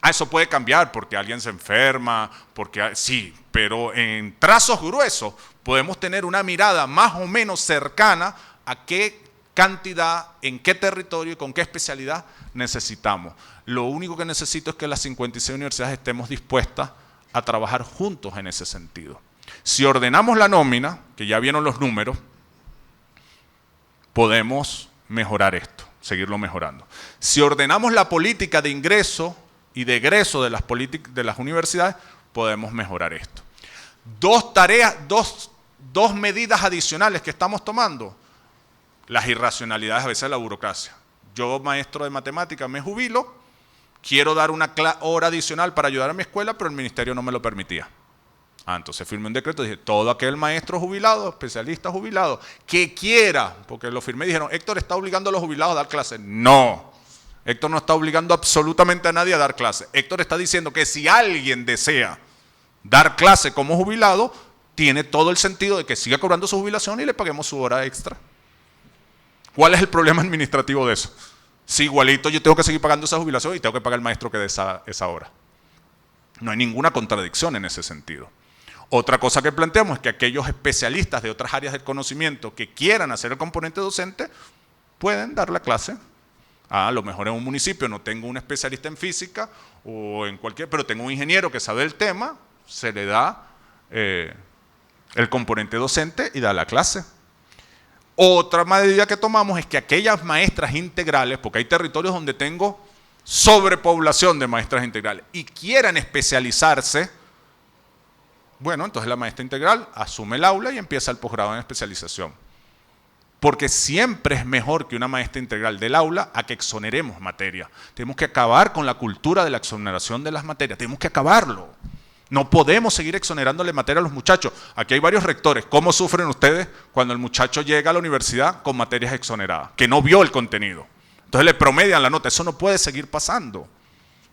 Eso puede cambiar porque alguien se enferma, sí, pero en trazos gruesos podemos tener una mirada más o menos cercana a qué cantidad, en qué territorio y con qué especialidad necesitamos. Lo único que necesito es que las 56 universidades estemos dispuestas a trabajar juntos en ese sentido. Si ordenamos la nómina, que ya vieron los números, podemos mejorar esto, seguirlo mejorando. Si ordenamos la política de ingreso y de egreso de las universidades, podemos mejorar esto. Dos medidas adicionales que estamos tomando, las irracionalidades a veces de la burocracia. Yo, maestro de matemáticas, me jubilo, quiero dar una hora adicional para ayudar a mi escuela, pero el ministerio no me lo permitía. Entonces firmé un decreto y dije, todo aquel maestro jubilado, especialista jubilado, que quiera, porque lo firmé y dijeron, Héctor está obligando a los jubilados a dar clases. No, Héctor no está obligando absolutamente a nadie a dar clases. Héctor está diciendo que si alguien desea dar clase como jubilado, tiene todo el sentido de que siga cobrando su jubilación y le paguemos su hora extra. ¿Cuál es el problema administrativo de eso? Si igualito yo tengo que seguir pagando esa jubilación y tengo que pagar al maestro que dé esa hora. No hay ninguna contradicción en ese sentido. Otra cosa que planteamos es que aquellos especialistas de otras áreas del conocimiento que quieran hacer el componente docente pueden dar la clase. A lo mejor en un municipio no tengo un especialista en física o en pero tengo un ingeniero que sabe el tema, se le da el componente docente y da la clase. Otra medida que tomamos es que aquellas maestras integrales, porque hay territorios donde tengo sobrepoblación de maestras integrales y quieran especializarse, bueno, entonces la maestra integral asume el aula y empieza el posgrado en especialización. Porque siempre es mejor que una maestra integral del aula a que exoneremos materia. Tenemos que acabar con la cultura de la exoneración de las materias, tenemos que acabarlo. No podemos seguir exonerándole materia a los muchachos. Aquí hay varios rectores. ¿Cómo sufren ustedes cuando el muchacho llega a la universidad con materias exoneradas? Que no vio el contenido. Entonces le promedian la nota. Eso no puede seguir pasando.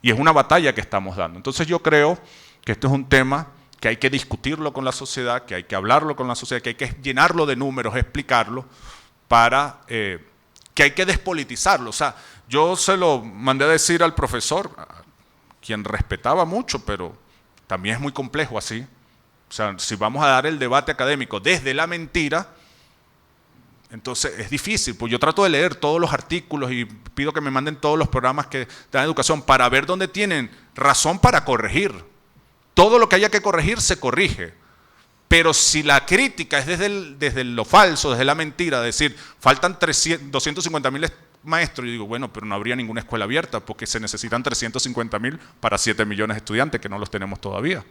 Y es una batalla que estamos dando. Entonces yo creo que esto es un tema que hay que discutirlo con la sociedad, que hay que hablarlo con la sociedad, que hay que llenarlo de números, explicarlo, para que hay que despolitizarlo. O sea, yo se lo mandé a decir al profesor, quien respetaba mucho, pero también es muy complejo así. O sea, si vamos a dar el debate académico desde la mentira, Entonces es difícil, pues yo trato de leer todos los artículos y pido que me manden todos los programas que dan educación para ver dónde tienen razón para corregir. Todo lo que haya que corregir se corrige. Pero si la crítica es desde lo falso, desde la mentira, decir, faltan 250.000 maestros, yo digo, bueno, pero no habría ninguna escuela abierta porque se necesitan 350.000 para 7 millones de estudiantes que no los tenemos todavía.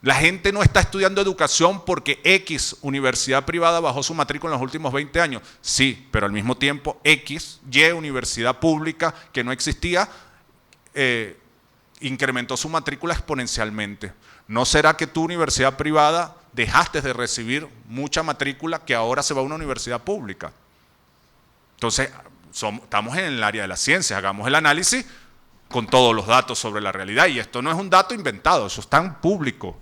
La gente no está estudiando educación porque X universidad privada bajó su matrícula en los últimos 20 años. Sí, pero al mismo tiempo X, Y universidad pública que no existía, incrementó su matrícula exponencialmente. ¿No será que tu universidad privada dejaste de recibir mucha matrícula que ahora se va a una universidad pública? Entonces, estamos en el área de las ciencias, hagamos el análisis con todos los datos sobre la realidad. Y esto no es un dato inventado, eso está en público.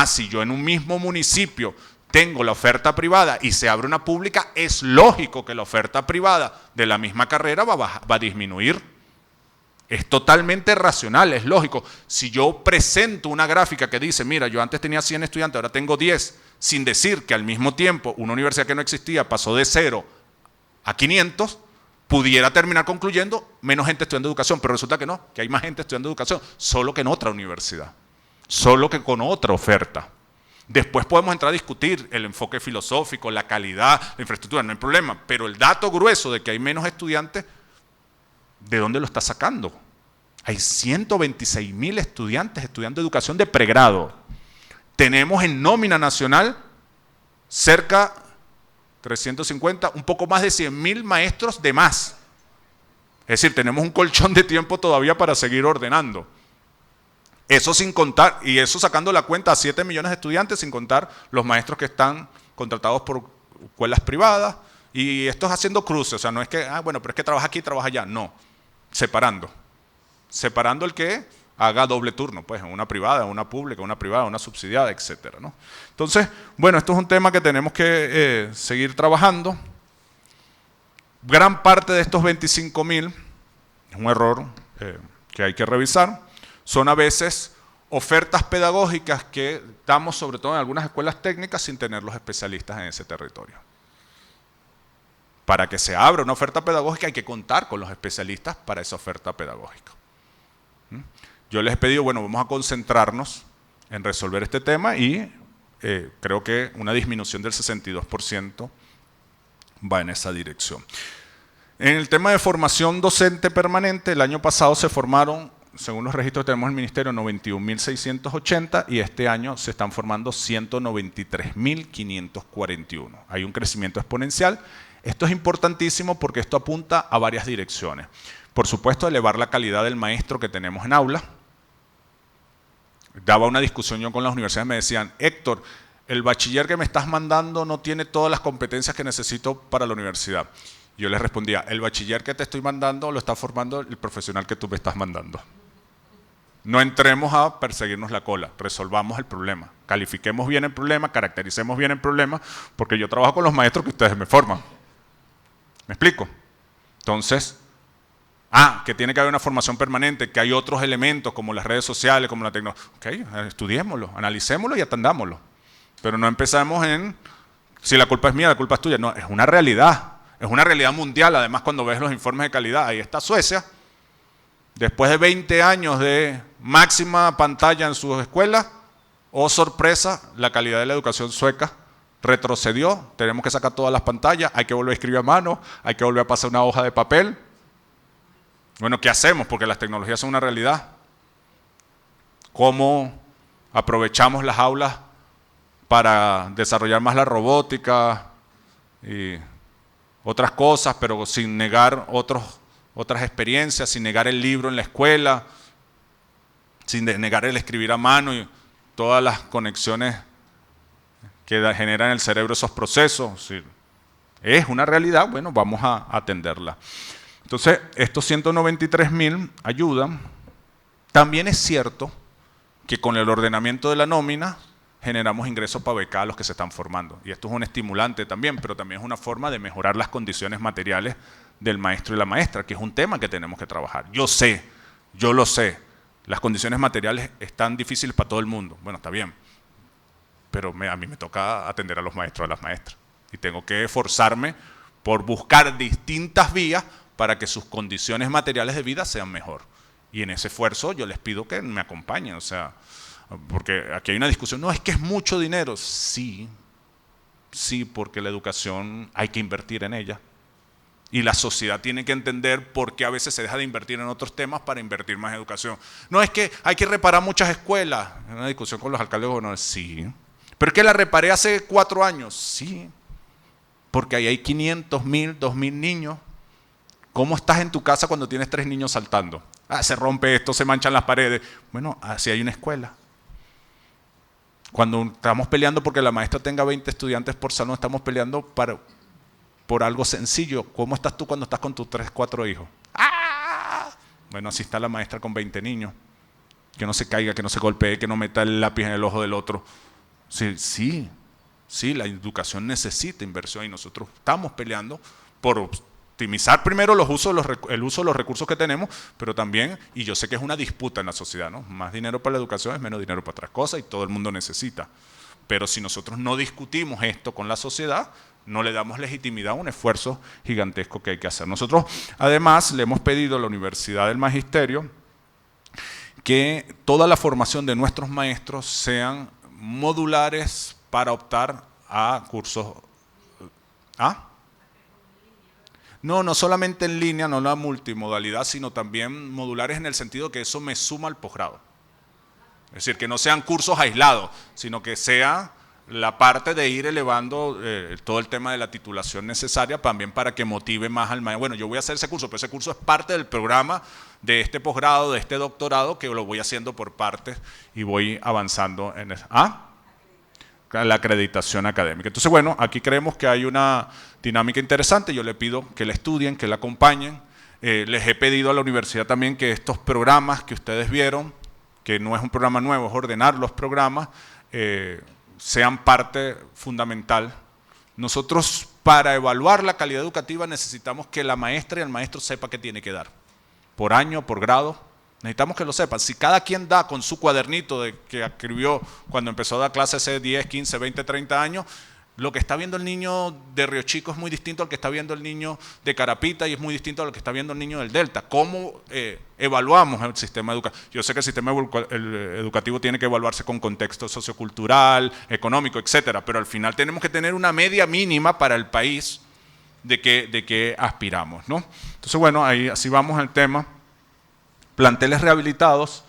Si yo en un mismo municipio tengo la oferta privada y se abre una pública, es lógico que la oferta privada de la misma carrera va a disminuir. Es totalmente racional, es lógico. Si yo presento una gráfica que dice, mira, yo antes tenía 100 estudiantes, ahora tengo 10, sin decir que al mismo tiempo una universidad que no existía pasó de 0 a 500, pudiera terminar concluyendo menos gente estudiando educación, pero resulta que no, que hay más gente estudiando educación, solo que en otra universidad, solo que con otra oferta. Después podemos entrar a discutir el enfoque filosófico, la calidad, la infraestructura, no hay problema, pero el dato grueso de que hay menos estudiantes, ¿de dónde lo está sacando? Hay 126.000 estudiantes estudiando educación de pregrado. Tenemos en nómina nacional cerca 350, un poco más de 100.000 maestros de más. Es decir, tenemos un colchón de tiempo todavía para seguir ordenando. Eso sin contar, y eso sacando la cuenta a 7 millones de estudiantes, sin contar los maestros que están contratados por escuelas privadas, y esto es haciendo cruces, o sea, no es que, bueno, pero es que trabaja aquí, trabaja allá, no, separando el que haga doble turno, pues, en una privada, en una pública, en una privada, en una subsidiada, etcétera, ¿no? Entonces, bueno, esto es un tema que tenemos que seguir trabajando. Gran parte de estos 25.000, es un error que hay que revisar, son a veces ofertas pedagógicas que damos sobre todo en algunas escuelas técnicas sin tener los especialistas en ese territorio. Para que se abra una oferta pedagógica hay que contar con los especialistas para esa oferta pedagógica. Yo les he pedido, bueno, vamos a concentrarnos en resolver este tema y creo que una disminución del 62% va en esa dirección. En el tema de formación docente permanente, el año pasado se formaron, según los registros que tenemos en el Ministerio, 91.680 y este año se están formando 193.541. Hay un crecimiento exponencial. Esto es importantísimo porque esto apunta a varias direcciones. Por supuesto, elevar la calidad del maestro que tenemos en aula. Daba una discusión yo con las universidades, me decían, Héctor, el bachiller que me estás mandando no tiene todas las competencias que necesito para la universidad. Yo les respondía, el bachiller que te estoy mandando lo está formando el profesional que tú me estás mandando. No entremos a perseguirnos la cola, resolvamos el problema, califiquemos bien el problema, caractericemos bien el problema, porque yo trabajo con los maestros que ustedes me forman. ¿Me explico? Entonces, que tiene que haber una formación permanente, que hay otros elementos como las redes sociales, como la tecnología. Ok, estudiémoslo, analicémoslo y atendámoslo. Pero no empezamos en, si la culpa es mía, la culpa es tuya. No, es una realidad mundial. Además, cuando ves los informes de calidad, ahí está Suecia, después de 20 años de máxima pantalla en sus escuelas, oh sorpresa, la calidad de la educación sueca retrocedió, tenemos que sacar todas las pantallas, hay que volver a escribir a mano, hay que volver a pasar una hoja de papel. Bueno, ¿qué hacemos? Porque las tecnologías son una realidad. ¿Cómo aprovechamos las aulas para desarrollar más la robótica y otras cosas, pero sin negar otras experiencias, sin negar el libro en la escuela, sin negar el escribir a mano y todas las conexiones que generan en el cerebro esos procesos? Sí. Es una realidad, bueno, vamos a atenderla. Entonces, estos 193.000 ayudan. También es cierto que con el ordenamiento de la nómina generamos ingresos para becar a los que se están formando. Y esto es un estimulante también, pero también es una forma de mejorar las condiciones materiales del maestro y la maestra, que es un tema que tenemos que trabajar. Yo lo sé, las condiciones materiales están difíciles para todo el mundo. Bueno, está bien. pero a mí me toca atender a los maestros, a las maestras. Y tengo que esforzarme por buscar distintas vías para que sus condiciones materiales de vida sean mejor. Y en ese esfuerzo yo les pido que me acompañen, o sea, porque aquí hay una discusión, no, es que es mucho dinero. Sí, porque la educación hay que invertir en ella. Y la sociedad tiene que entender por qué a veces se deja de invertir en otros temas para invertir más en educación. No es que hay que reparar muchas escuelas. En una discusión con los alcaldes de gobernadores, sí. Pero es que la reparé hace 4 años, sí. Porque ahí hay 500, 1000, 2000 niños. ¿Cómo estás en tu casa cuando tienes 3 niños saltando? Se rompe esto, se manchan las paredes. Bueno, así hay una escuela. Cuando estamos peleando porque la maestra tenga 20 estudiantes por salón, estamos peleando por algo sencillo. ¿Cómo estás tú cuando estás con tus 3, 4 hijos? Bueno, así está la maestra con 20 niños. Que no se caiga, que no se golpee, que no meta el lápiz en el ojo del otro. Sí, la educación necesita inversión y nosotros estamos peleando por optimizar primero el uso de los recursos que tenemos, pero también, y yo sé que es una disputa en la sociedad, ¿no? Más dinero para la educación es menos dinero para otras cosas y todo el mundo necesita. Pero si nosotros no discutimos esto con la sociedad, no le damos legitimidad a un esfuerzo gigantesco que hay que hacer. Nosotros, además, le hemos pedido a la Universidad del Magisterio que toda la formación de nuestros maestros sean modulares para optar a cursos. No solamente en línea, no la multimodalidad, sino también modulares en el sentido que eso me suma al posgrado. Es decir, que no sean cursos aislados, sino que sea la parte de ir elevando todo el tema de la titulación necesaria también para que motive más al maestro. Bueno, yo voy a hacer ese curso, pero ese curso es parte del programa de este posgrado, de este doctorado, que lo voy haciendo por partes y voy avanzando en eso. La acreditación académica. Entonces, bueno, aquí creemos que hay una dinámica interesante. Yo le pido que la estudien, que la acompañen. Les he pedido a la universidad también que estos programas que ustedes vieron, que no es un programa nuevo, es ordenar los programas, sean parte fundamental. Nosotros, para evaluar la calidad educativa, necesitamos que la maestra y el maestro sepa qué tiene que dar. Por año, por grado. Necesitamos que lo sepan. Si cada quien da con su cuadernito que escribió cuando empezó a dar clases hace 10, 15, 20, 30 años, lo que está viendo el niño de Río Chico es muy distinto al que está viendo el niño de Carapita y es muy distinto a lo que está viendo el niño del Delta. ¿Cómo evaluamos el sistema educativo? Yo sé que el sistema educativo tiene que evaluarse con contexto sociocultural, económico, etcétera, pero al final tenemos que tener una media mínima para el país de qué aspiramos, ¿no? Entonces, bueno, ahí así vamos al tema. Planteles rehabilitados,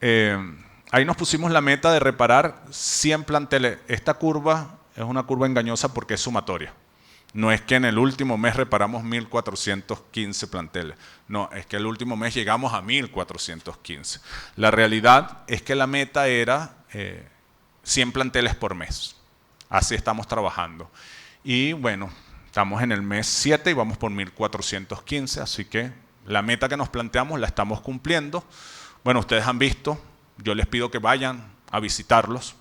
ahí nos pusimos la meta de reparar 100 planteles. Esta curva es una curva engañosa porque es sumatoria. No es que en el último mes reparamos 1.415 planteles. No, es que el último mes llegamos a 1.415. La realidad es que la meta era 100 planteles por mes. Así estamos trabajando. Y bueno, estamos en el mes 7 y vamos por 1.415, así que la meta que nos planteamos la estamos cumpliendo. Bueno, ustedes han visto, yo les pido que vayan a visitarlos,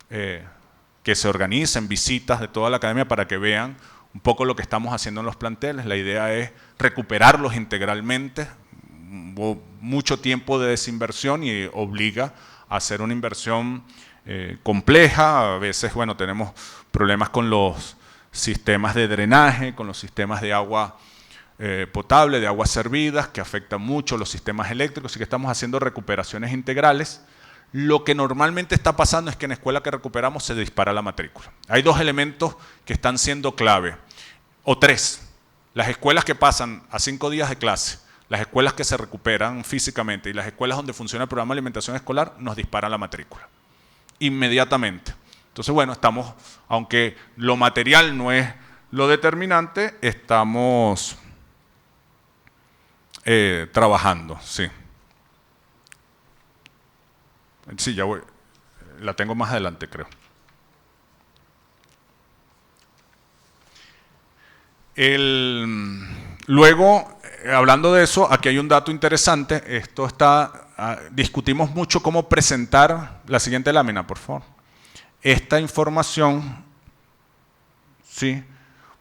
que se organicen visitas de toda la academia para que vean un poco lo que estamos haciendo en los planteles. La idea es recuperarlos integralmente. Hubo mucho tiempo de desinversión y obliga a hacer una inversión compleja. A veces, bueno, tenemos problemas con los sistemas de drenaje, con los sistemas de agua potable, de aguas servidas, que afectan mucho los sistemas eléctricos, y que estamos haciendo recuperaciones integrales. Lo que normalmente está pasando es que en escuela que recuperamos se dispara la matrícula. Hay 2 elementos que están siendo clave, o 3. Las escuelas que pasan a 5 días de clase, las escuelas que se recuperan físicamente y las escuelas donde funciona el programa de alimentación escolar nos disparan la matrícula inmediatamente. Entonces, bueno, estamos, aunque lo material no es lo determinante, estamos trabajando, sí. Sí, ya voy. La tengo más adelante, creo. Luego, hablando de eso, aquí hay un dato interesante. Esto está, discutimos mucho cómo presentar la siguiente lámina, por favor. Esta información, sí,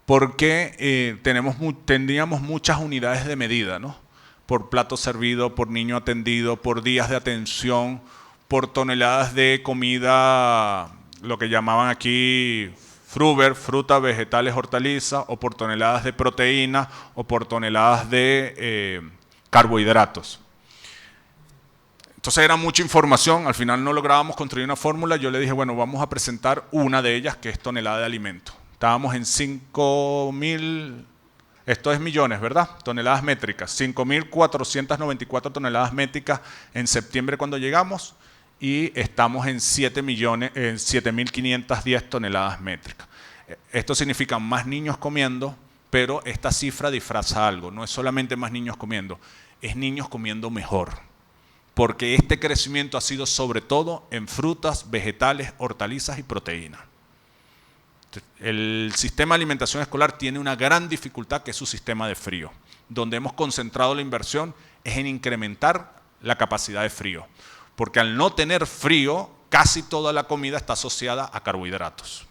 porque tendríamos muchas unidades de medida, ¿no? Por plato servido, por niño atendido, por días de atención, por toneladas de comida lo que llamaban aquí FRUBER, fruta, vegetales, hortalizas, o por toneladas de proteína, o por toneladas de carbohidratos. Entonces era mucha información, al final no lográbamos construir una fórmula. Yo le dije, bueno, vamos a presentar una de ellas, que es tonelada de alimento. Estábamos en 5.000, esto es millones, ¿verdad? Toneladas métricas, 5.494 toneladas métricas en septiembre cuando llegamos, y estamos en 7.510 toneladas métricas. Esto significa más niños comiendo, pero esta cifra disfraza algo. No es solamente más niños comiendo, es niños comiendo mejor. Porque este crecimiento ha sido sobre todo en frutas, vegetales, hortalizas y proteínas. El sistema de alimentación escolar tiene una gran dificultad, que es su sistema de frío. Donde hemos concentrado la inversión es en incrementar la capacidad de frío. Porque al no tener frío, casi toda la comida está asociada a carbohidratos.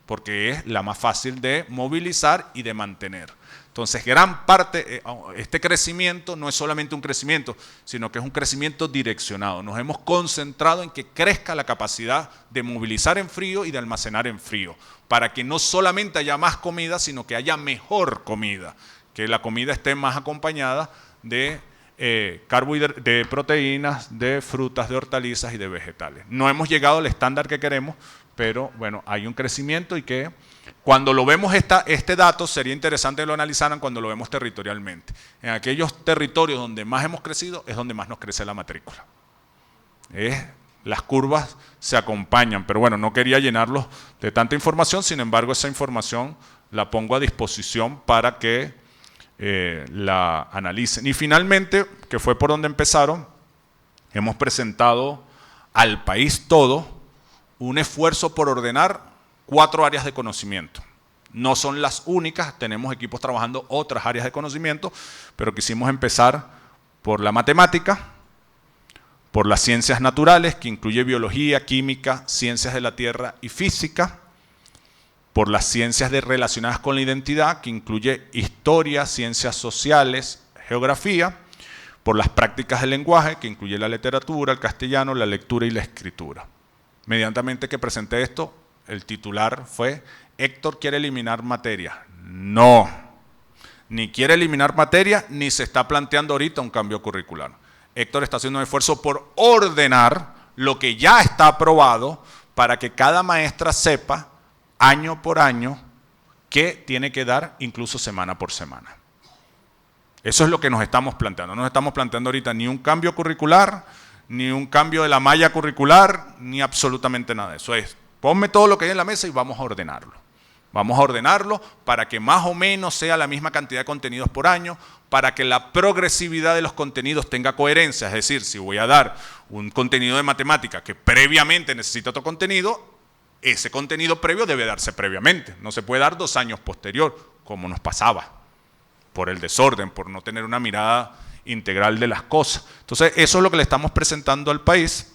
Porque es la más fácil de movilizar y de mantener. Entonces, gran parte, este crecimiento no es solamente un crecimiento, sino que es un crecimiento direccionado. Nos hemos concentrado en que crezca la capacidad de movilizar en frío y de almacenar en frío, para que no solamente haya más comida, sino que haya mejor comida, que la comida esté más acompañada de de proteínas, de frutas, de hortalizas y de vegetales. No hemos llegado al estándar que queremos, pero bueno, hay un crecimiento, y que cuando lo vemos este dato sería interesante que lo analizaran cuando lo vemos territorialmente. En aquellos territorios donde más hemos crecido es donde más nos crece la matrícula. Las curvas se acompañan, pero bueno, no quería llenarlos de tanta información. Sin embargo, esa información la pongo a disposición para que la analicen. Y finalmente, que fue por donde empezaron, hemos presentado al país todo un esfuerzo por ordenar 4 áreas de conocimiento. No son las únicas, tenemos equipos trabajando otras áreas de conocimiento, pero quisimos empezar por la matemática, por las ciencias naturales, que incluye biología, química, ciencias de la tierra y física, por las ciencias relacionadas con la identidad, que incluye historia, ciencias sociales, geografía, por las prácticas del lenguaje, que incluye la literatura, el castellano, la lectura y la escritura. Inmediatamente que presenté esto, el titular fue: Héctor quiere eliminar materia. No, ni quiere eliminar materia, ni se está planteando ahorita un cambio curricular. Héctor está haciendo un esfuerzo por ordenar lo que ya está aprobado, para que cada maestra sepa año por año qué tiene que dar, incluso semana por semana. Eso es lo que nos estamos planteando. No nos estamos planteando ahorita ni un cambio curricular, ni un cambio de la malla curricular, ni absolutamente nada de eso. Ponme todo lo que hay en la mesa y vamos a ordenarlo. Vamos a ordenarlo para que más o menos sea la misma cantidad de contenidos por año, para que la progresividad de los contenidos tenga coherencia. Es decir, si voy a dar un contenido de matemática que previamente necesita otro contenido, ese contenido previo debe darse previamente. No se puede dar 2 años posterior, como nos pasaba, por el desorden, por no tener una mirada integral de las cosas. Entonces, eso es lo que le estamos presentando al país.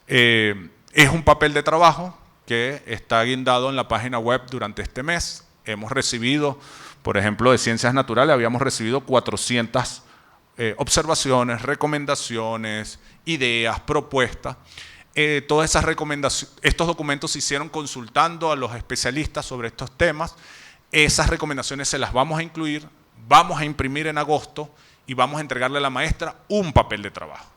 Es un papel de trabajo que está guindado en la página web durante este mes. Hemos recibido, por ejemplo, de ciencias naturales, habíamos recibido 400 observaciones, recomendaciones, ideas, propuestas. Todas esas recomendaciones, estos documentos se hicieron consultando a los especialistas sobre estos temas. Esas recomendaciones se las vamos a incluir, vamos a imprimir en agosto y vamos a entregarle a la maestra un papel de trabajo.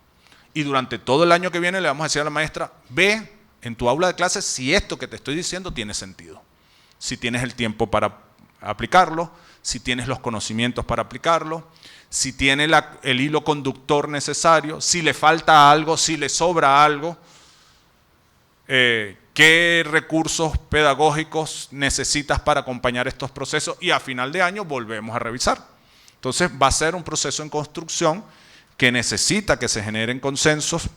Y durante todo el año que viene le vamos a decir a la maestra: ve en tu aula de clases si esto que te estoy diciendo tiene sentido. Si tienes el tiempo para aplicarlo, si tienes los conocimientos para aplicarlo, si tiene el hilo conductor necesario, si le falta algo, si le sobra algo. ¿Qué recursos pedagógicos necesitas para acompañar estos procesos? Y a final de año volvemos a revisar. Entonces va a ser un proceso en construcción que necesita que se generen consensos,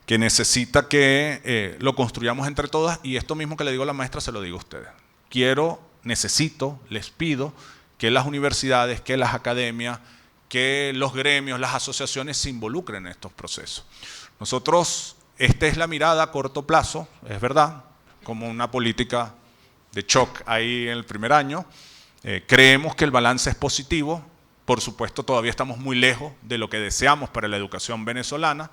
que necesita que lo construyamos entre todas, y esto mismo que le digo a la maestra se lo digo a ustedes. Necesito, les pido que las universidades, que las academias, que los gremios, las asociaciones se involucren en estos procesos. Nosotros... Esta es la mirada a corto plazo, es verdad, como una política de shock ahí en el primer año. Creemos que el balance es positivo. Por supuesto, todavía estamos muy lejos de lo que deseamos para la educación venezolana.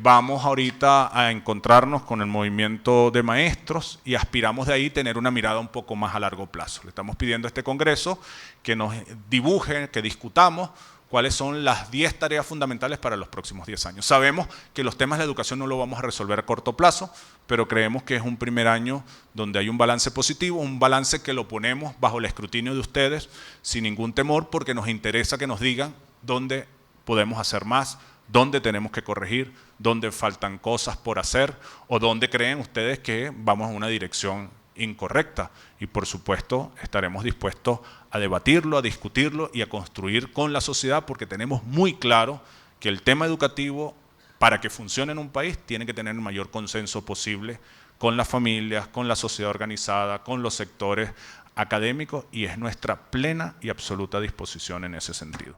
Vamos ahorita a encontrarnos con el movimiento de maestros y aspiramos de ahí tener una mirada un poco más a largo plazo. Le estamos pidiendo a este Congreso que nos dibuje, que discutamos cuáles son las 10 tareas fundamentales para los próximos 10 años. Sabemos que los temas de la educación no lo vamos a resolver a corto plazo, pero creemos que es un primer año donde hay un balance positivo, un balance que lo ponemos bajo el escrutinio de ustedes sin ningún temor, porque nos interesa que nos digan dónde podemos hacer más, dónde tenemos que corregir, dónde faltan cosas por hacer o dónde creen ustedes que vamos en una dirección incorrecta. Y por supuesto estaremos dispuestos a debatirlo, a discutirlo y a construir con la sociedad, porque tenemos muy claro que el tema educativo, para que funcione en un país, tiene que tener el mayor consenso posible con las familias, con la sociedad organizada, con los sectores académicos, y es nuestra plena y absoluta disposición en ese sentido.